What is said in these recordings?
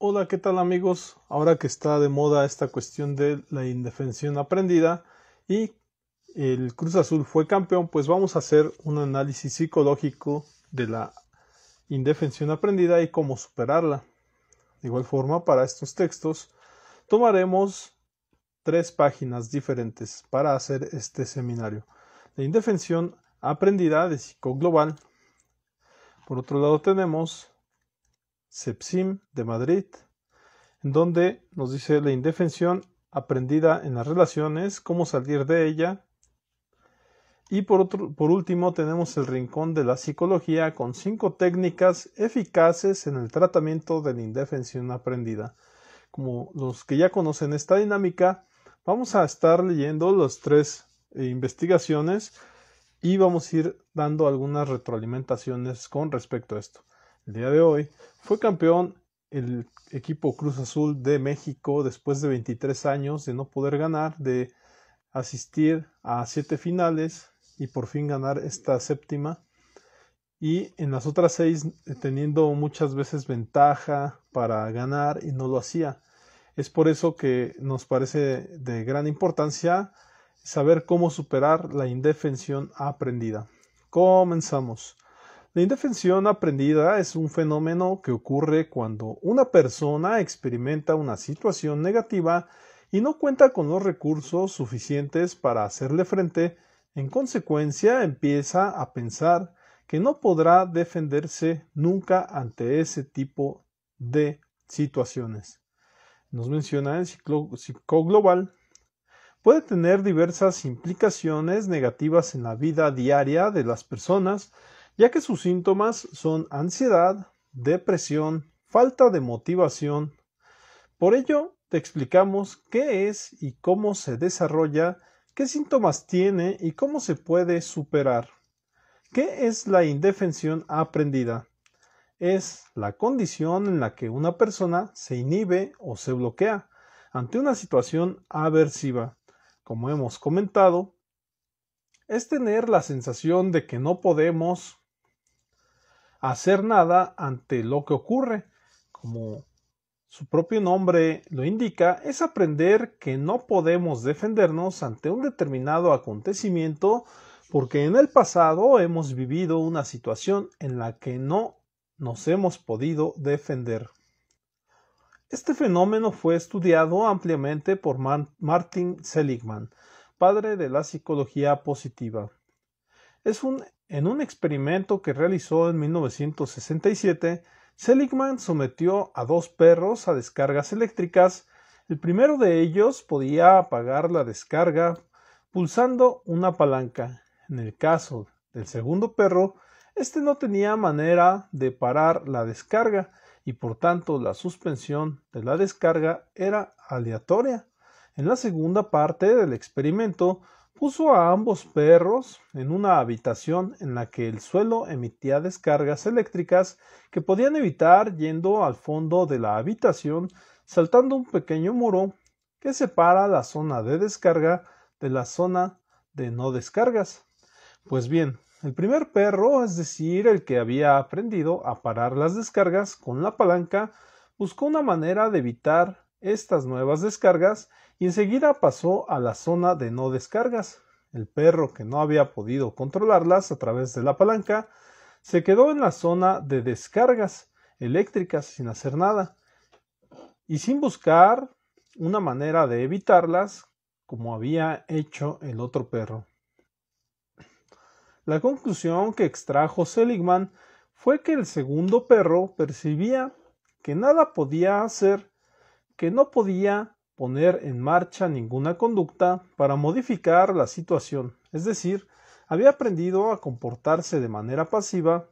Hola, ¿qué tal amigos? Ahora que está de moda esta cuestión de la indefensión aprendida y el Cruz Azul fue campeón, pues vamos a hacer un análisis psicológico de la indefensión aprendida y cómo superarla. De igual forma, para estos textos tomaremos 3 páginas diferentes para hacer este seminario. La indefensión aprendida de psicoglobal. Por otro lado tenemos Sepsim de Madrid, en donde nos dice la indefensión aprendida en las relaciones, cómo salir de ella. Y por último tenemos el rincón de la psicología con 5 técnicas eficaces en el tratamiento de la indefensión aprendida. Como los que ya conocen esta dinámica, vamos a estar leyendo las 3 investigaciones y vamos a ir dando algunas retroalimentaciones con respecto a esto. El día de hoy fue campeón el equipo Cruz Azul de México después de 23 años de no poder ganar, de asistir a 7 finales y por fin ganar esta 7ª, y en las otras 6 teniendo muchas veces ventaja para ganar y no lo hacía. Es por eso que nos parece de gran importancia saber cómo superar la indefensión aprendida. Comenzamos. La indefensión aprendida es un fenómeno que ocurre cuando una persona experimenta una situación negativa y no cuenta con los recursos suficientes para hacerle frente. En consecuencia, empieza a pensar que no podrá defenderse nunca ante ese tipo de situaciones. Nos menciona en psicoglobal. Puede tener diversas implicaciones negativas en la vida diaria de las personas, ya que sus síntomas son ansiedad, depresión, falta de motivación. Por ello, te explicamos qué es y cómo se desarrolla, qué síntomas tiene y cómo se puede superar. ¿Qué es la indefensión aprendida? Es la condición en la que una persona se inhibe o se bloquea ante una situación aversiva. Como hemos comentado, es tener la sensación de que no podemos hacer nada ante lo que ocurre. Como su propio nombre lo indica, es aprender que no podemos defendernos ante un determinado acontecimiento porque en el pasado hemos vivido una situación en la que no nos hemos podido defender. Este fenómeno fue estudiado ampliamente por Martin Seligman, padre de la psicología positiva. En un experimento que realizó en 1967, Seligman sometió a 2 perros a descargas eléctricas. El primero de ellos podía apagar la descarga pulsando una palanca. En el caso del segundo perro, este no tenía manera de parar la descarga y por tanto la suspensión de la descarga era aleatoria. En la segunda parte del experimento, puso a ambos perros en una habitación en la que el suelo emitía descargas eléctricas que podían evitar yendo al fondo de la habitación, saltando un pequeño muro que separa la zona de descarga de la zona de no descargas. Pues bien, el primer perro, es decir, el que había aprendido a parar las descargas con la palanca, buscó una manera de evitar estas nuevas descargas y enseguida pasó a la zona de no descargas. El perro, que no había podido controlarlas a través de la palanca, se quedó en la zona de descargas eléctricas sin hacer nada y sin buscar una manera de evitarlas como había hecho el otro perro. La conclusión que extrajo Seligman fue que el segundo perro percibía que nada podía hacer, que no podía poner en marcha ninguna conducta para modificar la situación, es decir, había aprendido a comportarse de manera pasiva.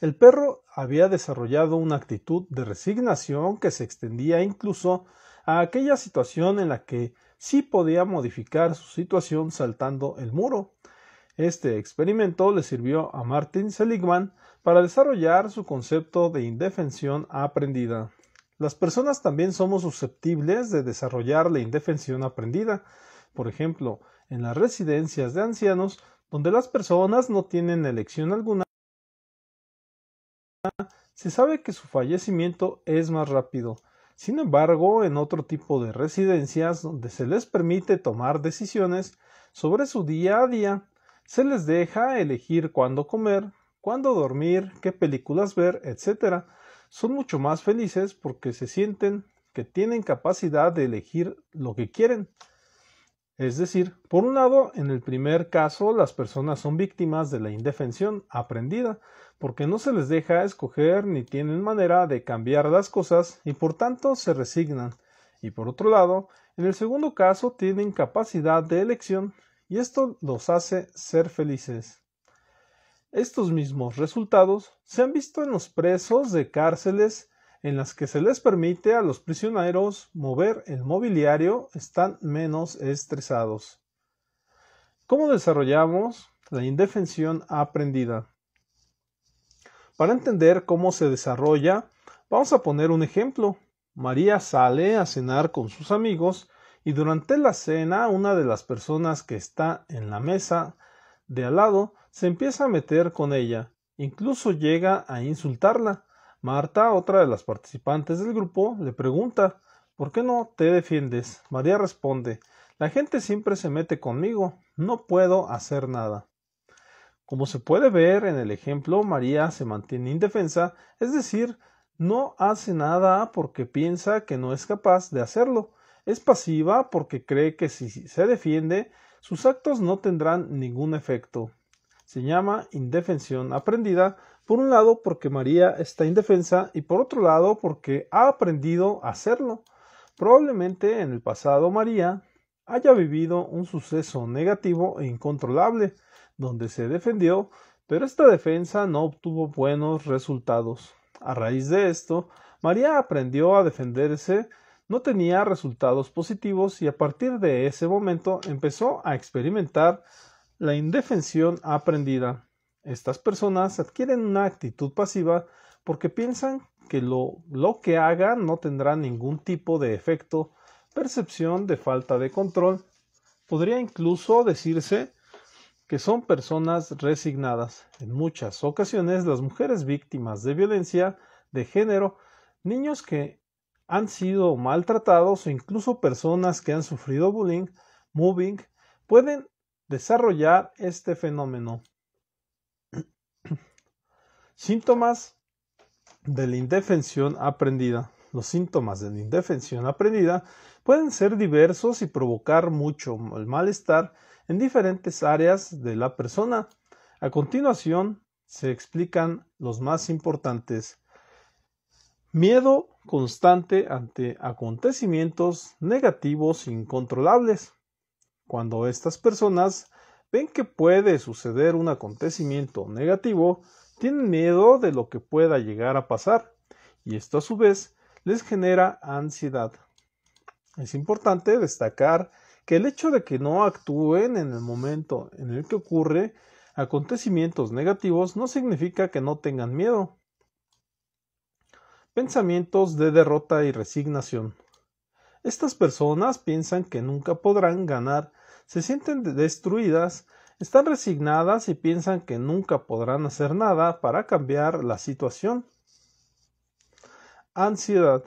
El perro había desarrollado una actitud de resignación que se extendía incluso a aquella situación en la que sí podía modificar su situación saltando el muro. Este experimento le sirvió a Martin Seligman para desarrollar su concepto de indefensión aprendida. Las personas también somos susceptibles de desarrollar la indefensión aprendida. Por ejemplo, en las residencias de ancianos, donde las personas no tienen elección alguna, se sabe que su fallecimiento es más rápido. Sin embargo, en otro tipo de residencias donde se les permite tomar decisiones sobre su día a día, se les deja elegir cuándo comer, cuándo dormir, qué películas ver, etc. Son mucho más felices porque se sienten que tienen capacidad de elegir lo que quieren. Es decir, por un lado, en el primer caso, las personas son víctimas de la indefensión aprendida, porque no se les deja escoger ni tienen manera de cambiar las cosas y por tanto se resignan. Y por otro lado, en el segundo caso tienen capacidad de elección y esto los hace ser felices. Estos mismos resultados se han visto en los presos de cárceles en las que se les permite a los prisioneros mover el mobiliario, están menos estresados. ¿Cómo desarrollamos la indefensión aprendida? Para entender cómo se desarrolla, vamos a poner un ejemplo. María sale a cenar con sus amigos y durante la cena una de las personas que está en la mesa de al lado se empieza a meter con ella, incluso llega a insultarla. Marta, otra de las participantes del grupo, le pregunta ¿por qué no te defiendes? María responde la gente siempre se mete conmigo, no puedo hacer nada. Como se puede ver en el ejemplo, María se mantiene indefensa, es decir, no hace nada porque piensa que no es capaz de hacerlo. Es pasiva porque cree que si se defiende, sus actos no tendrán ningún efecto. Se llama indefensión aprendida, por un lado porque María está indefensa y por otro lado porque ha aprendido a hacerlo. Probablemente en el pasado María haya vivido un suceso negativo e incontrolable, donde se defendió, pero esta defensa no obtuvo buenos resultados. A raíz de esto, María aprendió a defenderse, no tenía resultados positivos y a partir de ese momento empezó a experimentar la indefensión aprendida. Estas personas adquieren una actitud pasiva porque piensan que lo que hagan no tendrá ningún tipo de efecto, percepción de falta de control. Podría incluso decirse que son personas resignadas. En muchas ocasiones las mujeres víctimas de violencia de género, niños que han sido maltratados o incluso personas que han sufrido bullying, mobbing, pueden desarrollar este fenómeno. Síntomas de la indefensión aprendida. Los síntomas de la indefensión aprendida pueden ser diversos y provocar mucho malestar en diferentes áreas de la persona. A continuación se explican los más importantes. Miedo constante ante acontecimientos negativos incontrolables. Cuando estas personas ven que puede suceder un acontecimiento negativo, tienen miedo de lo que pueda llegar a pasar, y esto a su vez les genera ansiedad. Es importante destacar que el hecho de que no actúen en el momento en el que ocurre acontecimientos negativos no significa que no tengan miedo. Pensamientos de derrota y resignación. Estas personas piensan que nunca podrán ganar, se sienten destruidas, están resignadas y piensan que nunca podrán hacer nada para cambiar la situación. Ansiedad.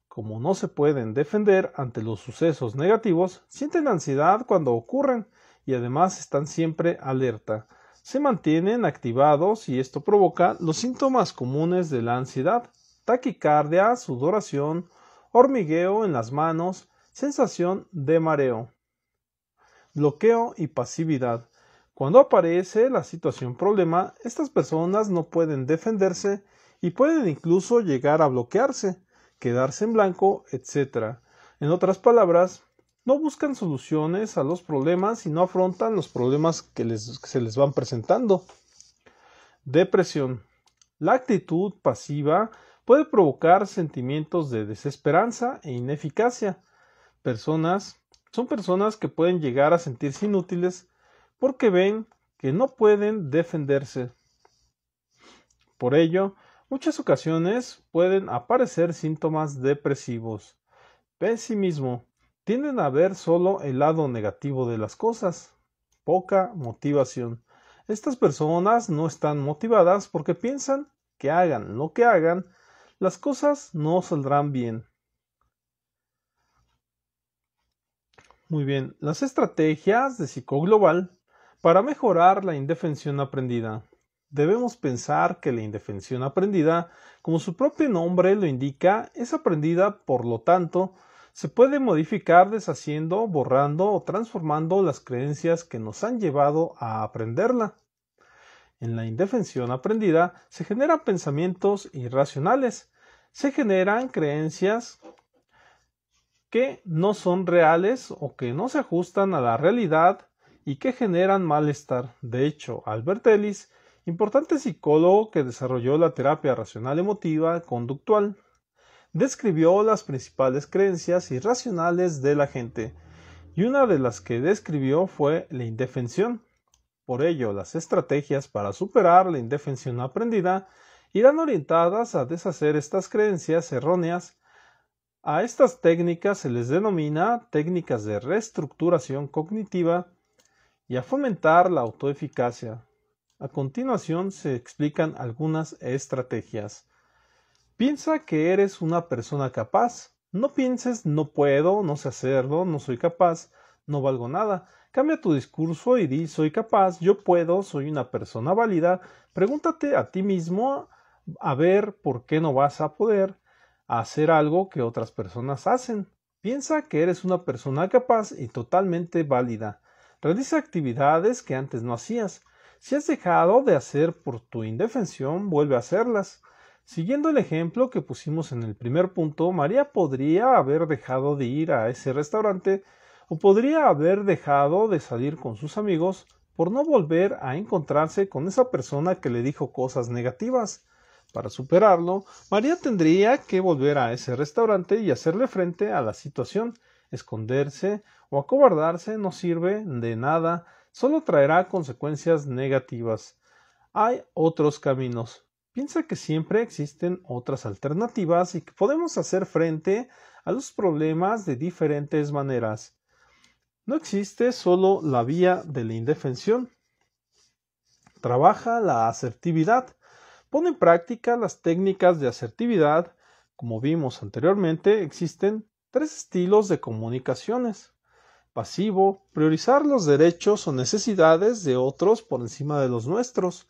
Como no se pueden defender ante los sucesos negativos, sienten ansiedad cuando ocurren y además están siempre alerta. Se mantienen activados y esto provoca los síntomas comunes de la ansiedad: taquicardia, sudoración, hormigueo en las manos, sensación de mareo. Bloqueo y pasividad. Cuando aparece la situación problema, estas personas no pueden defenderse y pueden incluso llegar a bloquearse, quedarse en blanco, etc. En otras palabras, no buscan soluciones a los problemas y no afrontan los problemas que se les van presentando. Depresión. La actitud pasiva puede provocar sentimientos de desesperanza e ineficacia. Son personas que pueden llegar a sentirse inútiles porque ven que no pueden defenderse. Por ello, muchas ocasiones pueden aparecer síntomas depresivos. Pesimismo. Tienden a ver solo el lado negativo de las cosas. Poca motivación. Estas personas no están motivadas porque piensan que hagan lo que hagan, las cosas no saldrán bien. Muy bien, las estrategias de psicoglobal para mejorar la indefensión aprendida. Debemos pensar que la indefensión aprendida, como su propio nombre lo indica, es aprendida, por lo tanto, se puede modificar deshaciendo, borrando o transformando las creencias que nos han llevado a aprenderla. En la indefensión aprendida se generan pensamientos irracionales, se generan creencias que no son reales o que no se ajustan a la realidad y que generan malestar. De hecho, Albert Ellis, importante psicólogo que desarrolló la terapia racional emotiva conductual, describió las principales creencias irracionales de la gente, y una de las que describió fue la indefensión. Por ello, las estrategias para superar la indefensión aprendida irán orientadas a deshacer estas creencias erróneas. A estas técnicas se les denomina técnicas de reestructuración cognitiva y a fomentar la autoeficacia. A continuación se explican algunas estrategias. Piensa que eres una persona capaz. No pienses no puedo, no sé hacerlo, no soy capaz, no valgo nada. Cambia tu discurso y di soy capaz, yo puedo, soy una persona válida. Pregúntate a ti mismo a ver por qué no vas a poder hacer algo que otras personas hacen. Piensa que eres una persona capaz y totalmente válida. Realiza actividades que antes no hacías. Si has dejado de hacer por tu indefensión, vuelve a hacerlas. Siguiendo el ejemplo que pusimos en el primer punto, María podría haber dejado de ir a ese restaurante o podría haber dejado de salir con sus amigos por no volver a encontrarse con esa persona que le dijo cosas negativas. Para superarlo, María tendría que volver a ese restaurante y hacerle frente a la situación. Esconderse o acobardarse no sirve de nada, solo traerá consecuencias negativas. Hay otros caminos. Piensa que siempre existen otras alternativas y que podemos hacer frente a los problemas de diferentes maneras. No existe solo la vía de la indefensión. Trabaja la asertividad. Pon en práctica las técnicas de asertividad. Como vimos anteriormente, existen 3 estilos de comunicaciones. Pasivo, priorizar los derechos o necesidades de otros por encima de los nuestros.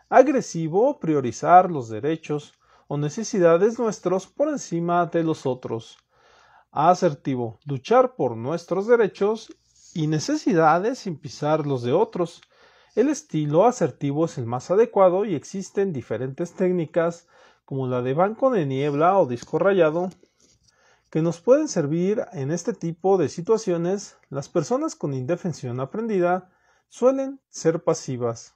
Agresivo, priorizar los derechos o necesidades nuestros por encima de los otros. Asertivo, luchar por nuestros derechos y necesidades sin pisar los de otros. El estilo asertivo es el más adecuado y existen diferentes técnicas como la de banco de niebla o disco rayado que nos pueden servir en este tipo de situaciones. Las personas con indefensión aprendida suelen ser pasivas.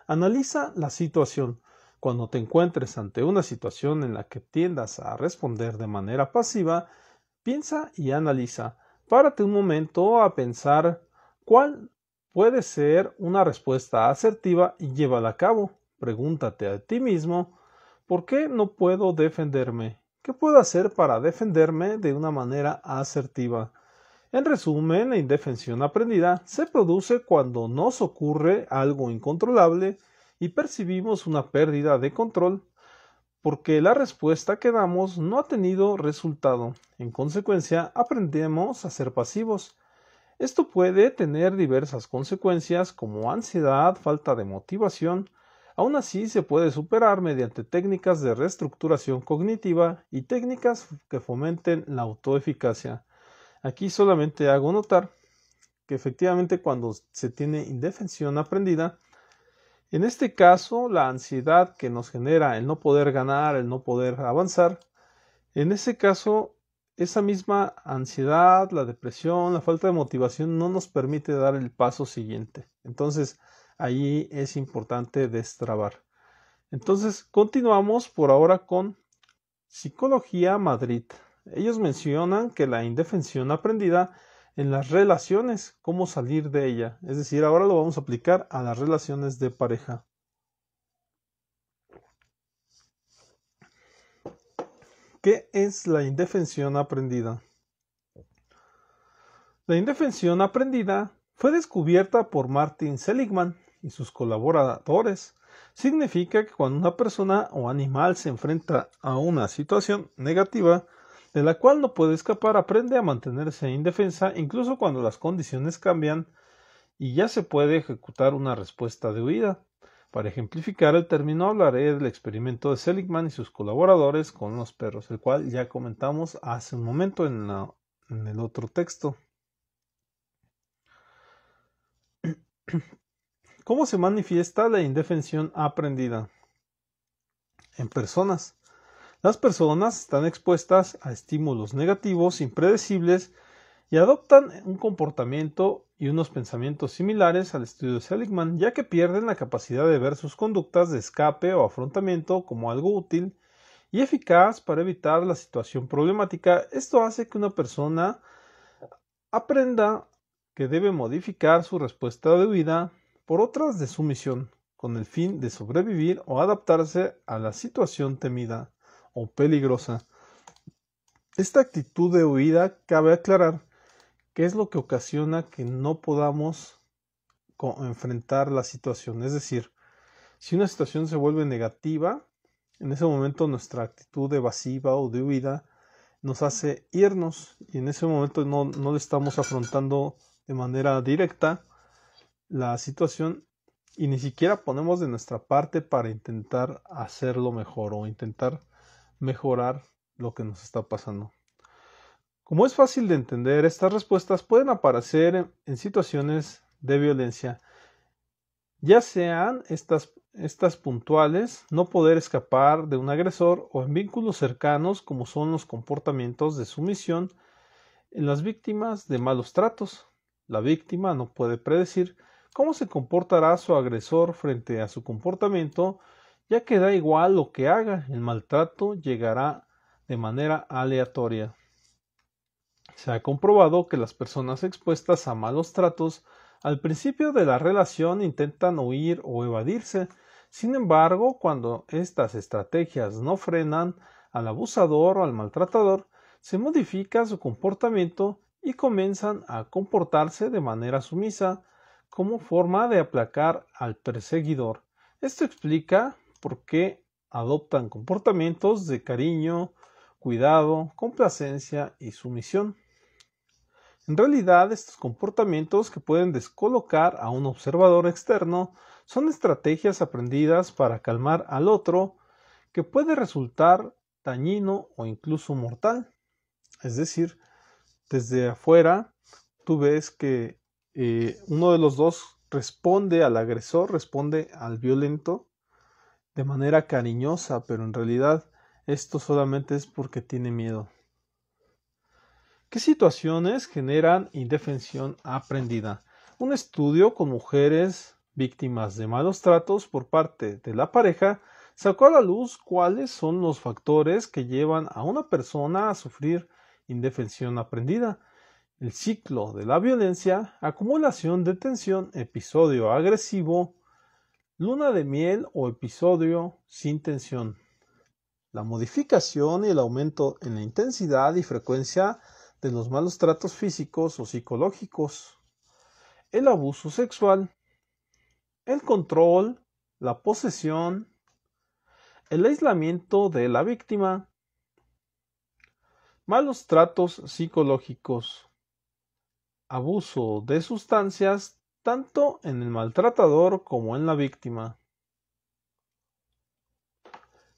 Analiza la situación. Cuando te encuentres ante una situación en la que tiendas a responder de manera pasiva, piensa y analiza. Párate un momento a pensar cuál puede ser una respuesta asertiva y llévala a cabo. Pregúntate a ti mismo, ¿por qué no puedo defenderme? ¿Qué puedo hacer para defenderme de una manera asertiva? En resumen, la indefensión aprendida se produce cuando nos ocurre algo incontrolable y percibimos una pérdida de control porque la respuesta que damos no ha tenido resultado. En consecuencia, aprendemos a ser pasivos. Esto puede tener diversas consecuencias como ansiedad, falta de motivación. Aún así, se puede superar mediante técnicas de reestructuración cognitiva y técnicas que fomenten la autoeficacia. Aquí solamente hago notar que efectivamente cuando se tiene indefensión aprendida, en este caso la ansiedad que nos genera el no poder ganar, el no poder avanzar, en ese caso esa misma ansiedad, la depresión, la falta de motivación no nos permite dar el paso siguiente. Entonces ahí es importante destrabar. Entonces continuamos por ahora con Psicología Madrid. Ellos mencionan que la indefensión aprendida en las relaciones, cómo salir de ella. Es decir, ahora lo vamos a aplicar a las relaciones de pareja. ¿Qué es la indefensión aprendida? La indefensión aprendida fue descubierta por Martin Seligman y sus colaboradores. Significa que cuando una persona o animal se enfrenta a una situación negativa de la cual no puede escapar, aprende a mantenerse indefensa incluso cuando las condiciones cambian y ya se puede ejecutar una respuesta de huida. Para ejemplificar el término hablaré del experimento de Seligman y sus colaboradores con los perros, el cual ya comentamos hace un momento en el otro texto. ¿Cómo se manifiesta la indefensión aprendida? En personas. Las personas están expuestas a estímulos negativos impredecibles y adoptan un comportamiento y unos pensamientos similares al estudio de Seligman, ya que pierden la capacidad de ver sus conductas de escape o afrontamiento como algo útil y eficaz para evitar la situación problemática. Esto hace que una persona aprenda que debe modificar su respuesta de huida por otras de sumisión, con el fin de sobrevivir o adaptarse a la situación temida o peligrosa. Esta actitud de huida cabe aclarar que es lo que ocasiona que no podamos enfrentar la situación. Es decir, si una situación se vuelve negativa, en ese momento nuestra actitud evasiva o de huida nos hace irnos y en ese momento no le estamos afrontando de manera directa la situación y ni siquiera ponemos de nuestra parte para intentar hacerlo mejor o intentar mejorar lo que nos está pasando. Como es fácil de entender, estas respuestas pueden aparecer en situaciones de violencia, ya sean estas puntuales, no poder escapar de un agresor, o en vínculos cercanos como son los comportamientos de sumisión en las víctimas de malos tratos. La víctima no puede predecir cómo se comportará su agresor frente a su comportamiento, ya que da igual lo que haga, el maltrato llegará de manera aleatoria. Se ha comprobado que las personas expuestas a malos tratos al principio de la relación intentan huir o evadirse. Sin embargo, cuando estas estrategias no frenan al abusador o al maltratador, se modifica su comportamiento y comienzan a comportarse de manera sumisa como forma de aplacar al perseguidor. Esto explica por qué adoptan comportamientos de cariño, cuidado, complacencia y sumisión. En realidad, estos comportamientos que pueden descolocar a un observador externo son estrategias aprendidas para calmar al otro, que puede resultar dañino o incluso mortal. Es decir, desde afuera tú ves que uno de los dos responde al agresor, responde al violento de manera cariñosa, pero en realidad esto solamente es porque tiene miedo. ¿Qué situaciones generan indefensión aprendida? Un estudio con mujeres víctimas de malos tratos por parte de la pareja sacó a la luz cuáles son los factores que llevan a una persona a sufrir indefensión aprendida. El ciclo de la violencia, acumulación de tensión, episodio agresivo, luna de miel o episodio sin tensión. La modificación y el aumento en la intensidad y frecuencia de los malos tratos físicos o psicológicos, el abuso sexual, el control, la posesión, el aislamiento de la víctima, malos tratos psicológicos, abuso de sustancias tanto en el maltratador como en la víctima.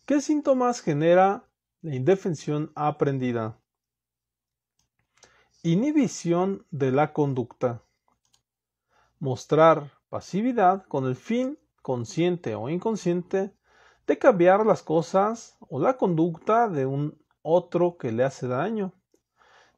¿Qué síntomas genera la indefensión aprendida? Inhibición de la conducta. Mostrar pasividad con el fin, consciente o inconsciente, de cambiar las cosas o la conducta de un otro que le hace daño.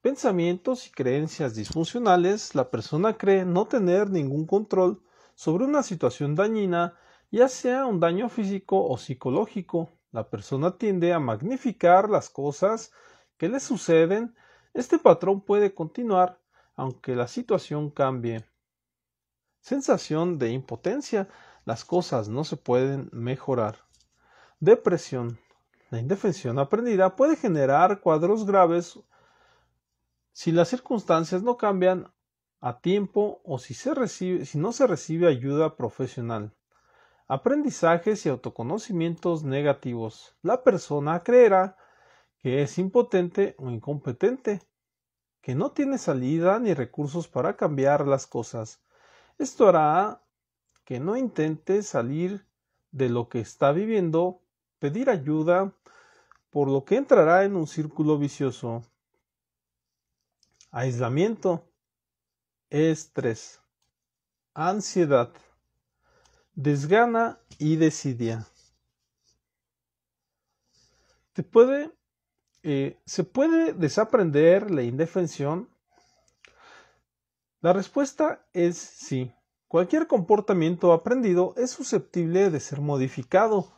Pensamientos y creencias disfuncionales. La persona cree no tener ningún control sobre una situación dañina, ya sea un daño físico o psicológico. La persona tiende a magnificar las cosas que le suceden. Este patrón puede continuar aunque la situación cambie. Sensación de impotencia. Las cosas no se pueden mejorar. Depresión. La indefensión aprendida puede generar cuadros graves si las circunstancias no cambian a tiempo o si no se recibe ayuda profesional. Aprendizajes y autoconocimientos negativos. La persona creerá que es impotente o incompetente, que no tiene salida ni recursos para cambiar las cosas. Esto hará que no intente salir de lo que está viviendo, pedir ayuda, por lo que entrará en un círculo vicioso. Aislamiento, estrés, ansiedad, desgana y desidia. ¿Se puede desaprender la indefensión? La respuesta es sí. Cualquier comportamiento aprendido es susceptible de ser modificado.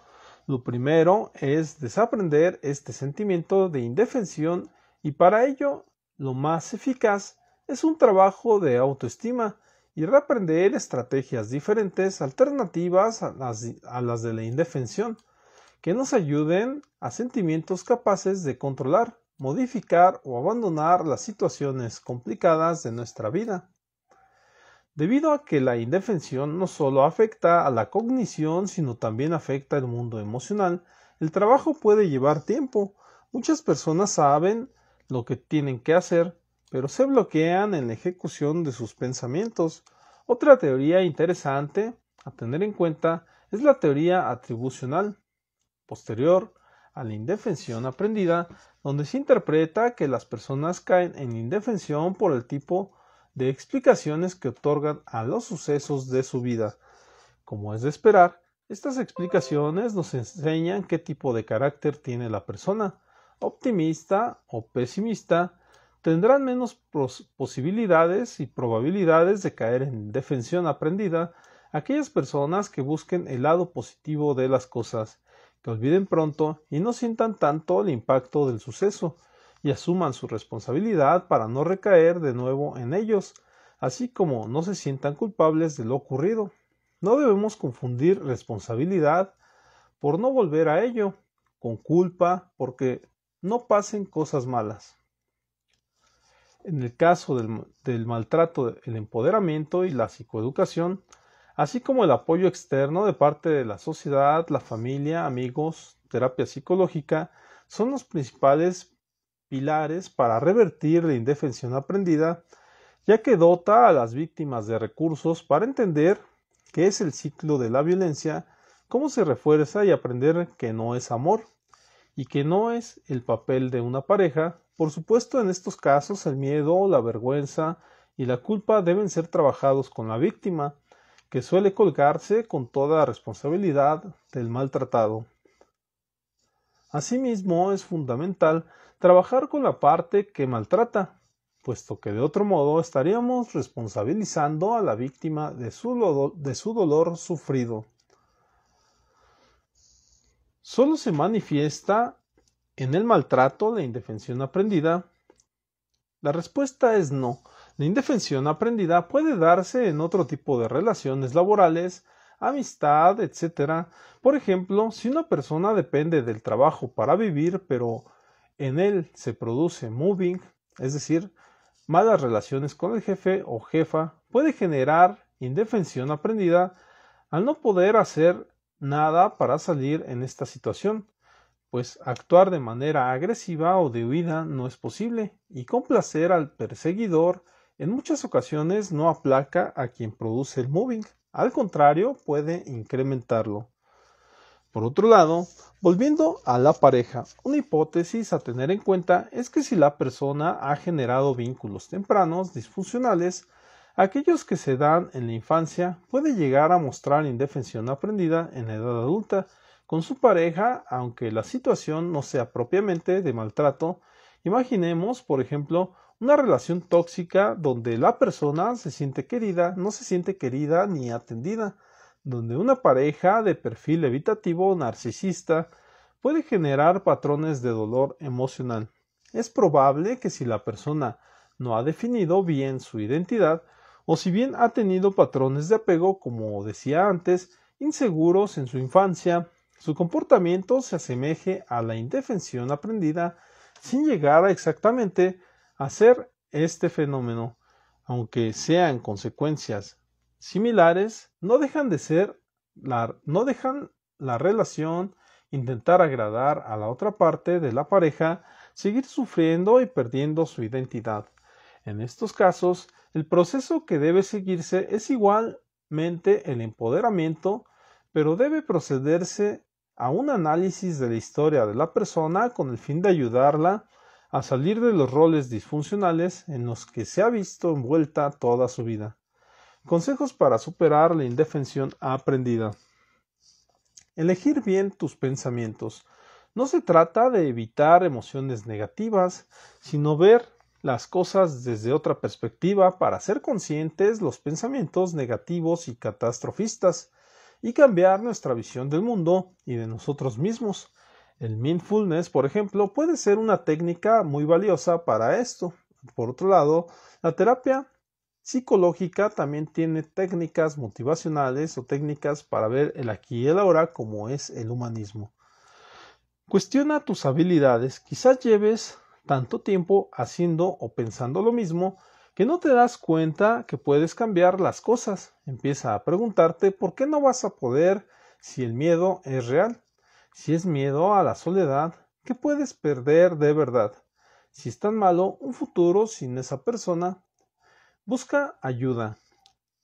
Lo primero es desaprender este sentimiento de indefensión y para ello lo más eficaz es un trabajo de autoestima y reaprender estrategias diferentes, alternativas a las de la indefensión, que nos ayuden a sentimientos capaces de controlar, modificar o abandonar las situaciones complicadas de nuestra vida. Debido a que la indefensión no solo afecta a la cognición, sino también afecta el mundo emocional, el trabajo puede llevar tiempo. Muchas personas saben lo que tienen que hacer, pero se bloquean en la ejecución de sus pensamientos. Otra teoría interesante a tener en cuenta es la teoría atribucional, posterior a la indefensión aprendida, donde se interpreta que las personas caen en indefensión por el tipo de explicaciones que otorgan a los sucesos de su vida. Como es de esperar, estas explicaciones nos enseñan qué tipo de carácter tiene la persona. Optimista o pesimista tendrán menos posibilidades y probabilidades de caer en indefensión aprendida aquellas personas que busquen el lado positivo de las cosas, que olviden pronto y no sientan tanto el impacto del suceso, y asuman su responsabilidad para no recaer de nuevo en ellos, así como no se sientan culpables de lo ocurrido. No debemos confundir responsabilidad por no volver a ello, con culpa porque no pasen cosas malas. En el caso del maltrato, el empoderamiento y la psicoeducación, así como el apoyo externo de parte de la sociedad, la familia, amigos, terapia psicológica, son los principales pilares para revertir la indefensión aprendida, ya que dota a las víctimas de recursos para entender qué es el ciclo de la violencia, cómo se refuerza y aprender que no es amor y que no es el papel de una pareja. Por supuesto, en estos casos el miedo, la vergüenza y la culpa deben ser trabajados con la víctima, que suele colgarse con toda responsabilidad del maltratado. Asimismo, es fundamental trabajar con la parte que maltrata, puesto que de otro modo estaríamos responsabilizando a la víctima de su dolor sufrido. Solo se manifiesta en el maltrato la indefensión aprendida. La respuesta es no. La indefensión aprendida puede darse en otro tipo de relaciones laborales, amistad, etc. Por ejemplo, si una persona depende del trabajo para vivir, pero en él se produce mobbing, es decir, malas relaciones con el jefe o jefa, puede generar indefensión aprendida al no poder hacer nada para salir en esta situación, pues actuar de manera agresiva o de huida no es posible, y complacer al perseguidor en muchas ocasiones no aplaca a quien produce el mobbing, al contrario, puede incrementarlo. Por otro lado, volviendo a la pareja, una hipótesis a tener en cuenta es que si la persona ha generado vínculos tempranos disfuncionales, aquellos que se dan en la infancia puede llegar a mostrar indefensión aprendida en la edad adulta con su pareja, aunque la situación no sea propiamente de maltrato. Imaginemos, por ejemplo, una relación tóxica donde la persona no se siente querida ni atendida, donde una pareja de perfil evitativo narcisista puede generar patrones de dolor emocional. Es probable que si la persona no ha definido bien su identidad, o si bien ha tenido patrones de apego, como decía antes, inseguros en su infancia, su comportamiento se asemeje a la indefensión aprendida sin llegar a exactamente a ser este fenómeno. Aunque sean consecuencias similares, no dejan la relación, intentar agradar a la otra parte de la pareja, seguir sufriendo y perdiendo su identidad. En estos casos, el proceso que debe seguirse es igualmente el empoderamiento, pero debe procederse a un análisis de la historia de la persona con el fin de ayudarla a salir de los roles disfuncionales en los que se ha visto envuelta toda su vida. Consejos para superar la indefensión aprendida. Elegir bien tus pensamientos. No se trata de evitar emociones negativas, sino ver las cosas desde otra perspectiva para ser conscientes los pensamientos negativos y catastrofistas y cambiar nuestra visión del mundo y de nosotros mismos. El mindfulness, por ejemplo, puede ser una técnica muy valiosa para esto. Por otro lado, la terapia psicológica también tiene técnicas motivacionales o técnicas para ver el aquí y el ahora, como es el humanismo. Cuestiona tus habilidades. Quizás lleves tanto tiempo haciendo o pensando lo mismo que no te das cuenta que puedes cambiar las cosas. Empieza a preguntarte por qué no vas a poder si el miedo es real. Si es miedo a la soledad, ¿qué puedes perder de verdad? Si es tan malo un futuro sin esa persona, busca ayuda.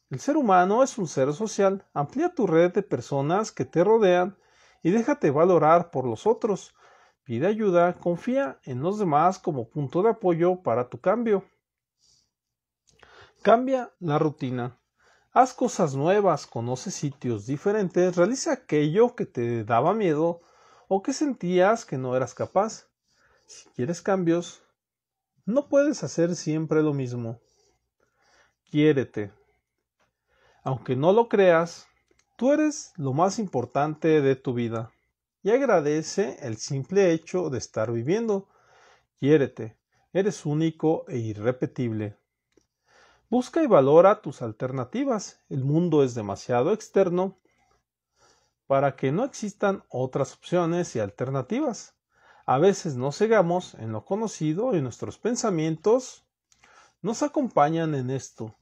El ser humano es un ser social. Amplía tu red de personas que te rodean y déjate valorar por los otros. Pide ayuda, confía en los demás como punto de apoyo para tu cambio. Cambia la rutina. Haz cosas nuevas, conoce sitios diferentes, realiza aquello que te daba miedo o que sentías que no eras capaz. Si quieres cambios, no puedes hacer siempre lo mismo. Quiérete. Aunque no lo creas, tú eres lo más importante de tu vida y agradece el simple hecho de estar viviendo. Quiérete. Eres único e irrepetible. Busca y valora tus alternativas. El mundo es demasiado externo para que no existan otras opciones y alternativas. A veces nos cegamos en lo conocido y nuestros pensamientos nos acompañan en esto.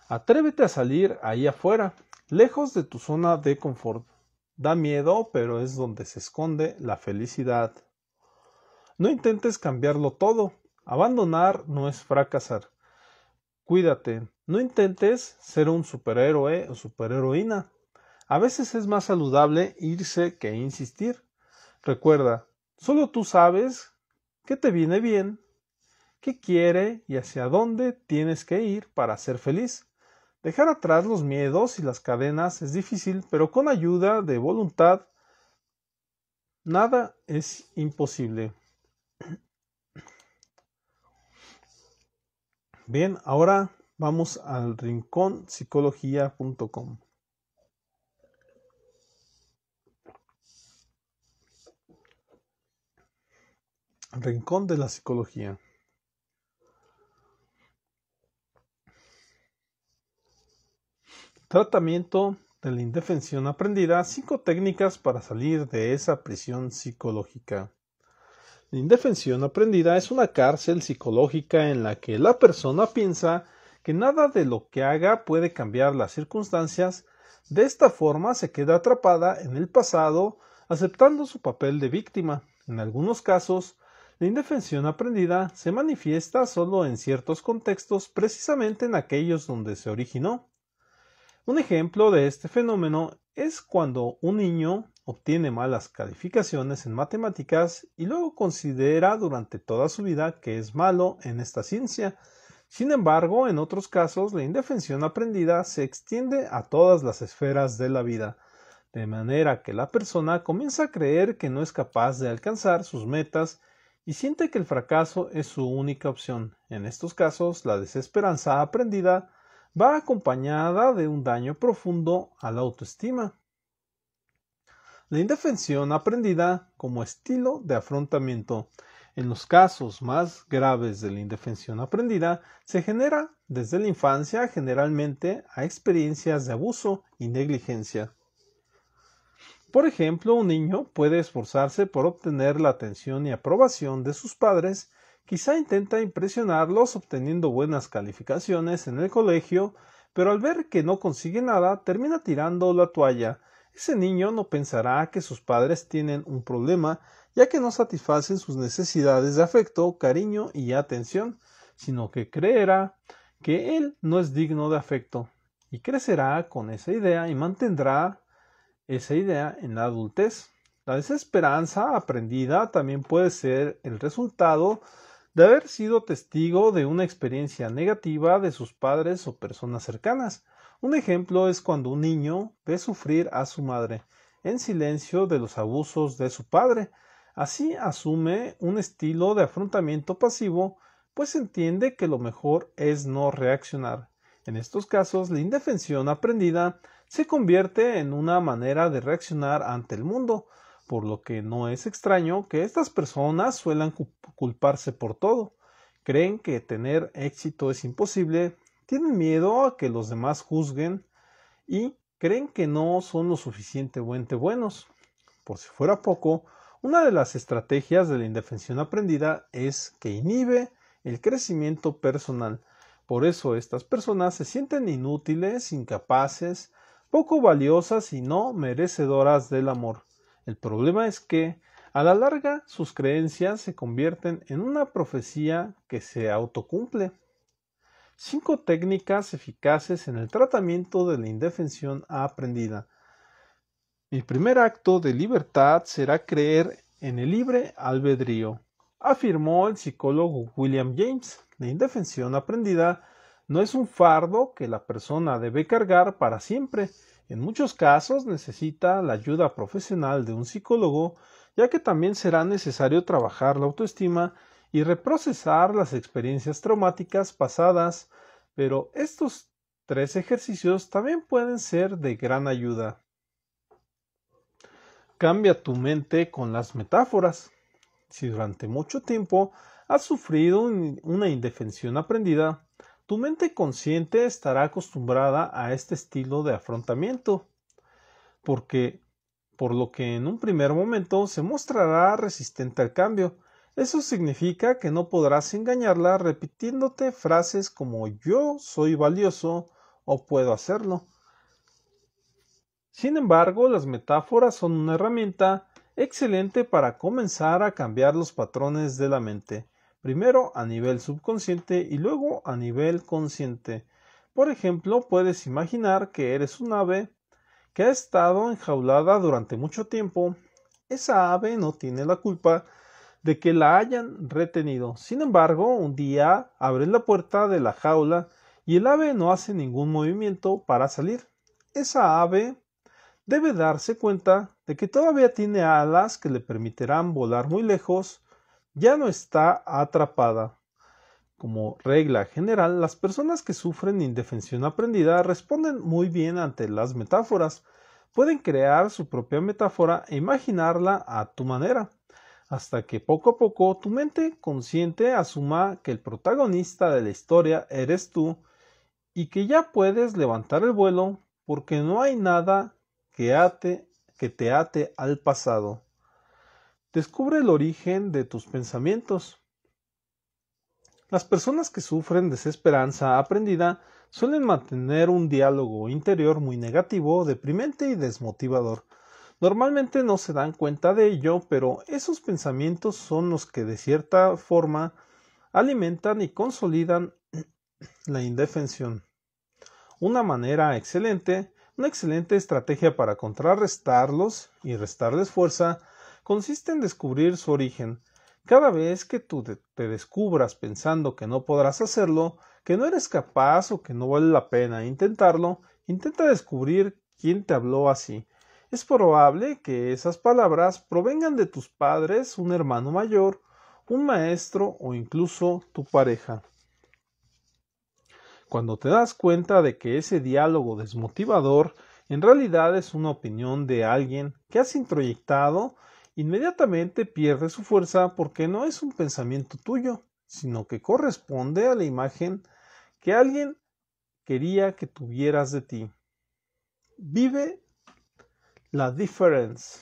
Atrévete a salir ahí afuera, lejos de tu zona de confort. Da miedo, pero es donde se esconde la felicidad. No intentes cambiarlo todo. Abandonar no es fracasar. Cuídate. No intentes ser un superhéroe o superheroína. A veces es más saludable irse que insistir. Recuerda, solo tú sabes qué te viene bien, qué quiere y hacia dónde tienes que ir para ser feliz. Dejar atrás los miedos y las cadenas es difícil, pero con ayuda de voluntad, nada es imposible. Bien, ahora vamos al rinconpsicología.com. Rincón de la psicología. Tratamiento de la indefensión aprendida. 5 técnicas para salir de esa prisión psicológica. La indefensión aprendida es una cárcel psicológica en la que la persona piensa que nada de lo que haga puede cambiar las circunstancias. De esta forma se queda atrapada en el pasado, aceptando su papel de víctima. En algunos casos, la indefensión aprendida se manifiesta solo en ciertos contextos, precisamente en aquellos donde se originó. Un ejemplo de este fenómeno es cuando un niño obtiene malas calificaciones en matemáticas y luego considera durante toda su vida que es malo en esta ciencia. Sin embargo, en otros casos, la indefensión aprendida se extiende a todas las esferas de la vida, de manera que la persona comienza a creer que no es capaz de alcanzar sus metas y siente que el fracaso es su única opción. En estos casos, la desesperanza aprendida va acompañada de un daño profundo a la autoestima. La indefensión aprendida como estilo de afrontamiento. En los casos más graves de la indefensión aprendida, se genera desde la infancia generalmente a experiencias de abuso y negligencia. Por ejemplo, un niño puede esforzarse por obtener la atención y aprobación de sus padres, Quizá intenta impresionarlos obteniendo buenas calificaciones en el colegio, pero al ver que no consigue nada, termina tirando la toalla. Ese niño no pensará que sus padres tienen un problema, ya que no satisfacen sus necesidades de afecto, cariño y atención, sino que creerá que él no es digno de afecto, y crecerá con esa idea y mantendrá esa idea en la adultez. La desesperanza aprendida también puede ser el resultado de haber sido testigo de una experiencia negativa de sus padres o personas cercanas. Un ejemplo es cuando un niño ve sufrir a su madre en silencio de los abusos de su padre. Así asume un estilo de afrontamiento pasivo, pues entiende que lo mejor es no reaccionar. En estos casos, la indefensión aprendida se convierte en una manera de reaccionar ante el mundo, por lo que no es extraño que estas personas suelan culparse por todo. Creen que tener éxito es imposible, tienen miedo a que los demás juzguen y creen que no son lo suficientemente buenos. Por si fuera poco, una de las estrategias de la indefensión aprendida es que inhibe el crecimiento personal. Por eso estas personas se sienten inútiles, incapaces, poco valiosas y no merecedoras del amor. El problema es que, a la larga, sus creencias se convierten en una profecía que se autocumple. 5 técnicas eficaces en el tratamiento de la indefensión aprendida. El primer acto de libertad será creer en el libre albedrío, afirmó el psicólogo William James. La indefensión aprendida no es un fardo que la persona debe cargar para siempre. En muchos casos necesita la ayuda profesional de un psicólogo, ya que también será necesario trabajar la autoestima y reprocesar las experiencias traumáticas pasadas, pero estos 3 ejercicios también pueden ser de gran ayuda. Cambia tu mente con las metáforas. Si durante mucho tiempo has sufrido una indefensión aprendida, tu mente consciente estará acostumbrada a este estilo de afrontamiento, por lo que en un primer momento se mostrará resistente al cambio. Eso significa que no podrás engañarla repitiéndote frases como yo soy valioso o puedo hacerlo. Sin embargo, las metáforas son una herramienta excelente para comenzar a cambiar los patrones de la mente, primero a nivel subconsciente y luego a nivel consciente. Por ejemplo, puedes imaginar que eres un ave que ha estado enjaulada durante mucho tiempo. Esa ave no tiene la culpa de que la hayan retenido. Sin embargo, un día abres la puerta de la jaula y el ave no hace ningún movimiento para salir. Esa ave debe darse cuenta de que todavía tiene alas que le permitirán volar muy lejos, ya no está atrapada. Como regla general, las personas que sufren indefensión aprendida responden muy bien ante las metáforas. Pueden crear su propia metáfora e imaginarla a tu manera, hasta que poco a poco tu mente consciente asuma que el protagonista de la historia eres tú y que ya puedes levantar el vuelo porque no hay nada que te ate al pasado. Descubre el origen de tus pensamientos. Las personas que sufren desesperanza aprendida suelen mantener un diálogo interior muy negativo, deprimente y desmotivador. Normalmente no se dan cuenta de ello, pero esos pensamientos son los que de cierta forma alimentan y consolidan la indefensión. Una excelente estrategia para contrarrestarlos y restarles fuerza consiste en descubrir su origen. Cada vez que tú te descubras pensando que no podrás hacerlo, que no eres capaz o que no vale la pena intentarlo, intenta descubrir quién te habló así. Es probable que esas palabras provengan de tus padres, un hermano mayor, un maestro o incluso tu pareja. Cuando te das cuenta de que ese diálogo desmotivador en realidad es una opinión de alguien que has introyectado, inmediatamente pierde su fuerza porque no es un pensamiento tuyo, sino que corresponde a la imagen que alguien quería que tuvieras de ti. Vive la difference.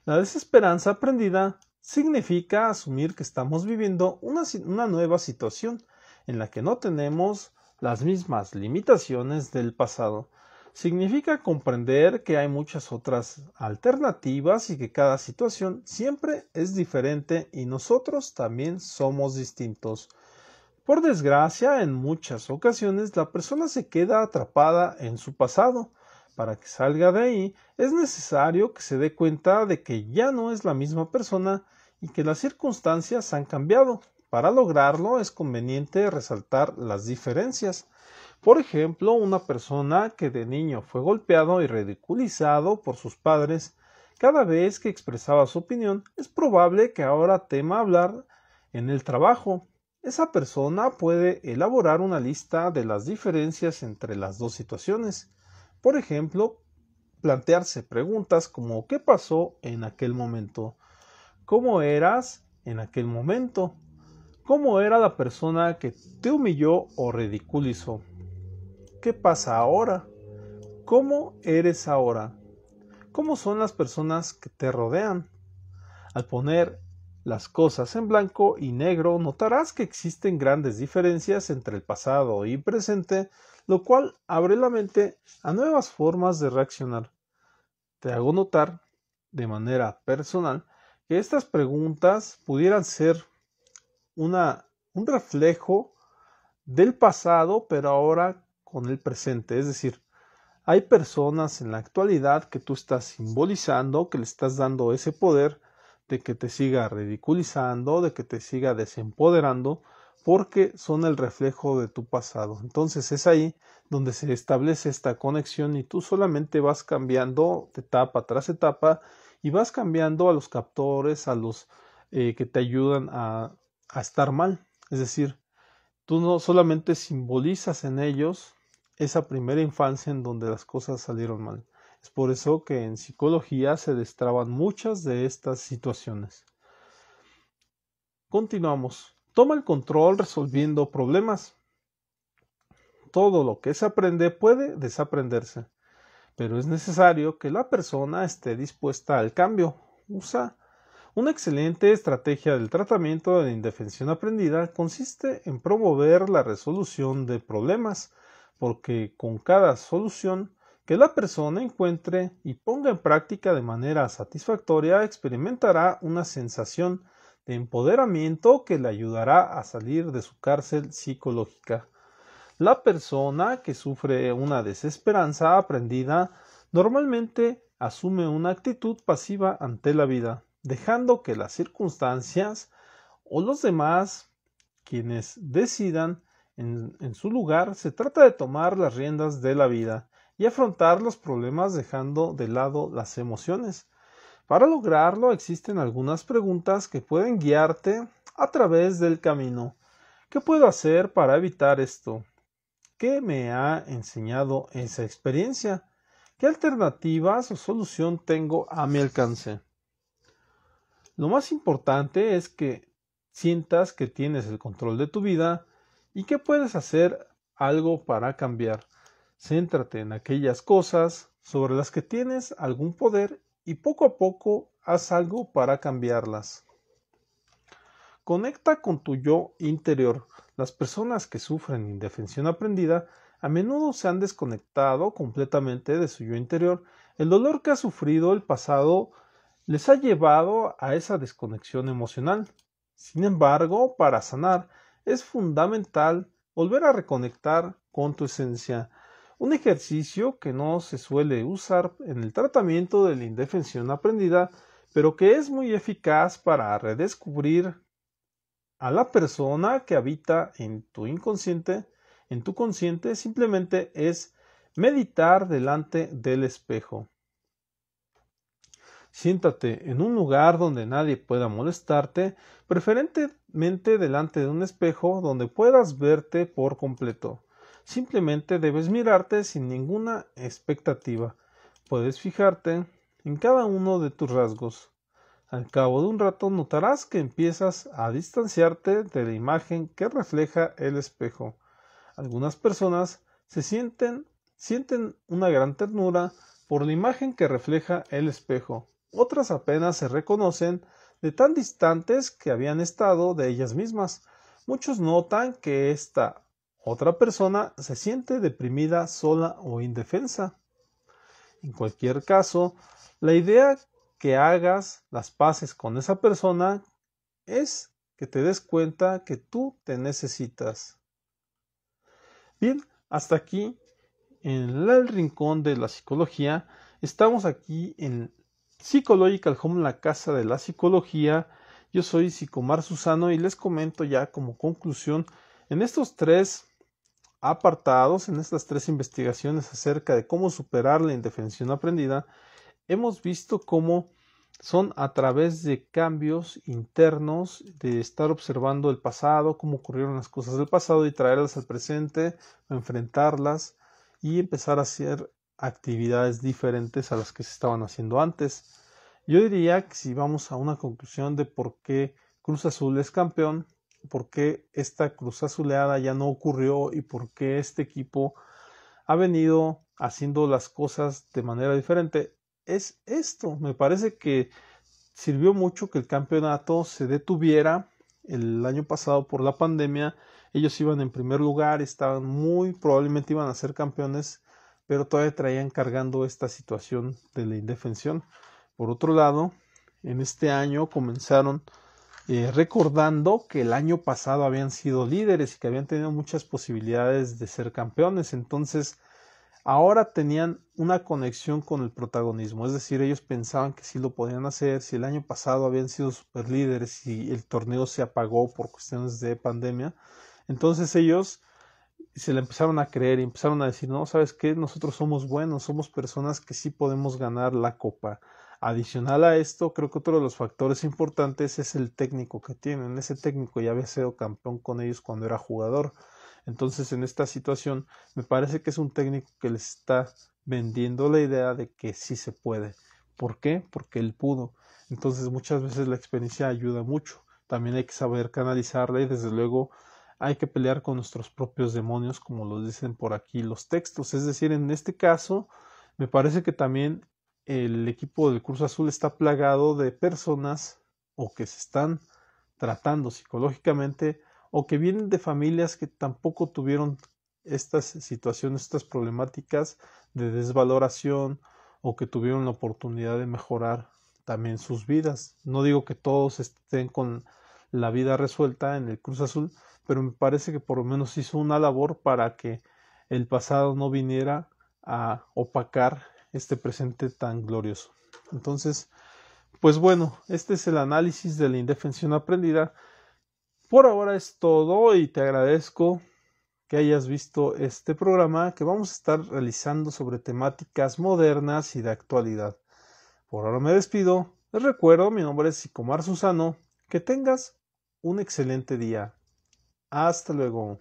La desesperanza aprendida significa asumir que estamos viviendo una nueva situación en la que no tenemos las mismas limitaciones del pasado. Significa comprender que hay muchas otras alternativas y que cada situación siempre es diferente y nosotros también somos distintos. Por desgracia, en muchas ocasiones la persona se queda atrapada en su pasado. Para que salga de ahí, es necesario que se dé cuenta de que ya no es la misma persona y que las circunstancias han cambiado. Para lograrlo es conveniente resaltar las diferencias. Por ejemplo, una persona que de niño fue golpeado y ridiculizado por sus padres cada vez que expresaba su opinión, es probable que ahora tema hablar en el trabajo. Esa persona puede elaborar una lista de las diferencias entre las dos situaciones. Por ejemplo, plantearse preguntas como ¿qué pasó en aquel momento? ¿Cómo eras en aquel momento? ¿Cómo era la persona que te humilló o ridiculizó? ¿Qué pasa ahora? ¿Cómo eres ahora? ¿Cómo son las personas que te rodean? Al poner las cosas en blanco y negro, notarás que existen grandes diferencias entre el pasado y presente, lo cual abre la mente a nuevas formas de reaccionar. Te hago notar, de manera personal, que estas preguntas pudieran ser un reflejo del pasado, pero ahora con el presente. Es decir, hay personas en la actualidad que tú estás simbolizando, que le estás dando ese poder de que te siga ridiculizando, de que te siga desempoderando, porque son el reflejo de tu pasado. Entonces es ahí donde se establece esta conexión y tú solamente vas cambiando de etapa tras etapa y vas cambiando a los captores, a los que te ayudan a estar mal. Es decir, tú no solamente simbolizas en ellos esa primera infancia en donde las cosas salieron mal. Es por eso que en psicología se destraban muchas de estas situaciones. Continuamos. Toma el control resolviendo problemas. Todo lo que se aprende puede desaprenderse, pero es necesario que la persona esté dispuesta al cambio. Usa una excelente estrategia del tratamiento de la indefensión aprendida consiste en promover la resolución de problemas, porque con cada solución que la persona encuentre y ponga en práctica de manera satisfactoria experimentará una sensación de empoderamiento que le ayudará a salir de su cárcel psicológica. La persona que sufre una desesperanza aprendida normalmente asume una actitud pasiva ante la vida, dejando que las circunstancias o los demás, quienes decidan en su lugar, se trata de tomar las riendas de la vida y afrontar los problemas dejando de lado las emociones. Para lograrlo existen algunas preguntas que pueden guiarte a través del camino. ¿Qué puedo hacer para evitar esto? ¿Qué me ha enseñado esa experiencia? ¿Qué alternativas o solución tengo a mi alcance? Lo más importante es que sientas que tienes el control de tu vida y que puedes hacer algo para cambiar. Céntrate en aquellas cosas sobre las que tienes algún poder y poco a poco haz algo para cambiarlas. Conecta con tu yo interior. Las personas que sufren indefensión aprendida a menudo se han desconectado completamente de su yo interior. El dolor que ha sufrido el pasado les ha llevado a esa desconexión emocional. Sin embargo, para sanar es fundamental volver a reconectar con tu esencia, un ejercicio que no se suele usar en el tratamiento de la indefensión aprendida, pero que es muy eficaz para redescubrir a la persona que habita en tu inconsciente, en tu consciente, simplemente es meditar delante del espejo. Siéntate en un lugar donde nadie pueda molestarte, preferentemente delante de un espejo donde puedas verte por completo. Simplemente debes mirarte sin ninguna expectativa. Puedes fijarte en cada uno de tus rasgos. Al cabo de un rato notarás que empiezas a distanciarte de la imagen que refleja el espejo. Algunas personas sienten una gran ternura por la imagen que refleja el espejo. Otras apenas se reconocen de tan distantes que habían estado de ellas mismas. Muchos notan que esta otra persona se siente deprimida, sola o indefensa. En cualquier caso, la idea que hagas las paces con esa persona es que te des cuenta que tú te necesitas. Bien, hasta aquí en el rincón de la psicología. Estamos aquí en Psychological Home, la casa de la psicología. Yo soy Psicomar Susano y les comento ya como conclusión en estos 3 apartados, en estas 3 investigaciones acerca de cómo superar la indefensión aprendida. Hemos visto cómo son a través de cambios internos, de estar observando el pasado, cómo ocurrieron las cosas del pasado y traerlas al presente, enfrentarlas y empezar a hacer actividades diferentes a las que se estaban haciendo antes. Yo diría que si vamos a una conclusión de por qué Cruz Azul es campeón, por qué esta Cruz Azuleada ya no ocurrió y por qué este equipo ha venido haciendo las cosas de manera diferente, es esto. Me parece que sirvió mucho que el campeonato se detuviera el año pasado por la pandemia. Ellos iban en primer lugar, estaban probablemente iban a ser campeones, pero todavía traían cargando esta situación de la indefensión. Por otro lado, en este año comenzaron recordando que el año pasado habían sido líderes y que habían tenido muchas posibilidades de ser campeones. Entonces, ahora tenían una conexión con el protagonismo, es decir, ellos pensaban que sí lo podían hacer. Si el año pasado habían sido superlíderes y el torneo se apagó por cuestiones de pandemia, entonces ellos se le empezaron a creer y empezaron a decir, no, ¿sabes qué? Nosotros somos buenos, somos personas que sí podemos ganar la copa. Adicional a esto, creo que otro de los factores importantes es el técnico que tienen. Ese técnico ya había sido campeón con ellos cuando era jugador. Entonces, en esta situación, me parece que es un técnico que les está vendiendo la idea de que sí se puede. ¿Por qué? Porque él pudo. Entonces, muchas veces la experiencia ayuda mucho. También hay que saber canalizarla y, desde luego, hay que pelear con nuestros propios demonios, como lo dicen por aquí los textos. Es decir, en este caso, me parece que también el equipo del Cruz Azul está plagado de personas o que se están tratando psicológicamente o que vienen de familias que tampoco tuvieron estas situaciones, estas problemáticas de desvaloración o que tuvieron la oportunidad de mejorar también sus vidas. No digo que todos estén con la vida resuelta en el Cruz Azul, pero me parece que por lo menos hizo una labor para que el pasado no viniera a opacar este presente tan glorioso. Entonces, pues bueno, este es el análisis de la indefensión aprendida. Por ahora es todo y te agradezco que hayas visto este programa que vamos a estar realizando sobre temáticas modernas y de actualidad. Por ahora me despido. Les recuerdo, mi nombre es Psicomar Susano. Que tengas un excelente día. Hasta luego.